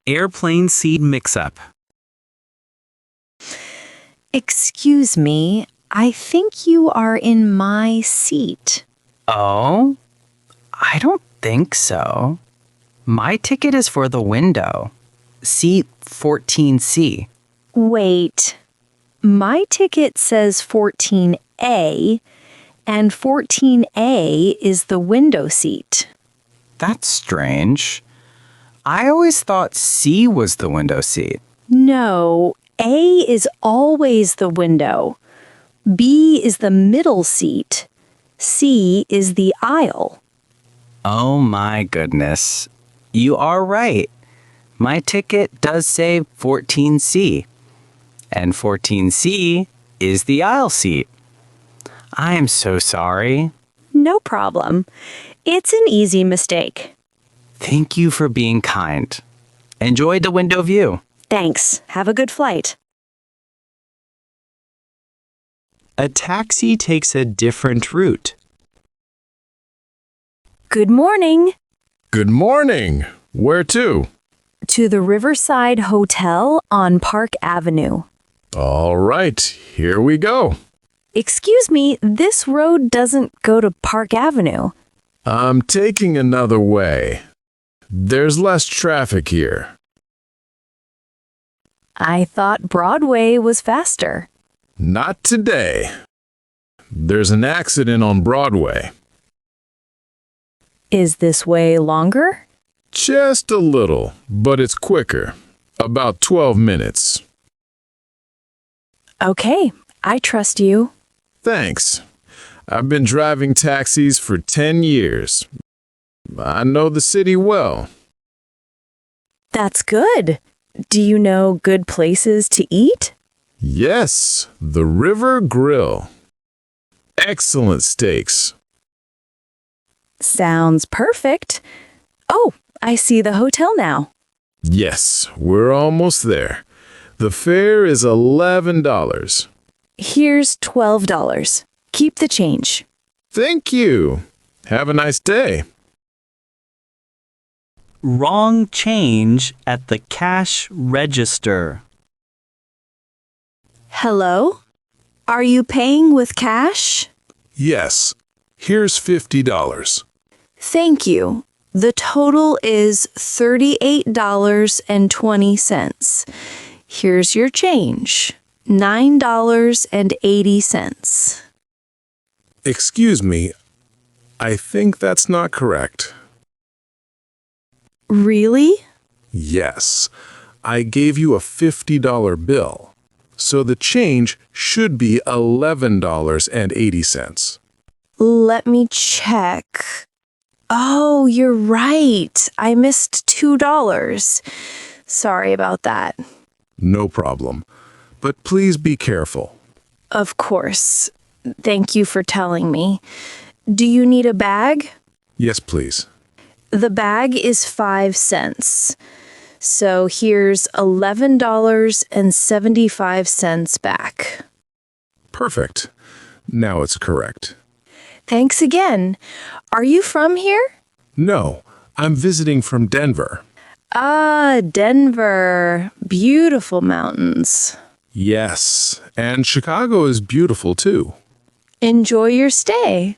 airplane seat mix-up. Excuse me, I think you are in my seat. Oh? I don't think so. My ticket is for the window. Seat 14C. Wait, my ticket says 14A, and 14A is the window seat. That's strange. I always thought C was the window seat. No, A is always the window. B is the middle seat. C is the aisle. Oh my goodness. You are right. My ticket does say 14C. And 14C is the aisle seat. I am so sorry. No problem. It's an easy mistake. Thank you for being kind. Enjoy the window view. Thanks. Have a good flight. A taxi takes a different route. Good morning. Good morning. Where to? To the Riverside Hotel on Park Avenue. All right, here we go. Excuse me, this road doesn't go to Park Avenue. I'm taking another way. There's less traffic here. I thought Broadway was faster. Not today. There's an accident on Broadway. Is this way longer? Just a little, but it's quicker. About 12 minutes. Okay, I trust you. Thanks. I've been driving taxis for 10 years. I know the city well. That's good. Do you know good places to eat? Yes, the River Grill. Excellent steaks. Sounds perfect. Oh, I see the hotel now. Yes, we're almost there. The fare is $11. Here's $12. Keep the change. Thank you. Have a nice day. Wrong change at the cash register. Hello? Are you paying with cash? Yes, here's $50. Thank you. The total is $38.20. Here's your change. $9.80. Excuse me, I think that's not correct. Really? Yes, I gave you a $50 bill, so the change should be $11.80. Let me check. Oh, you're right. I missed $2. Sorry about that. No problem, but please be careful. Of course. Thank you for telling me. Do you need a bag? Yes, please. The bag is 5 cents. So here's $11.75 back. Perfect. Now it's correct. Thanks again. Are you from here? No, I'm visiting from Denver. Ah, Denver. Beautiful mountains. Yes, and Chicago is beautiful too. Enjoy your stay.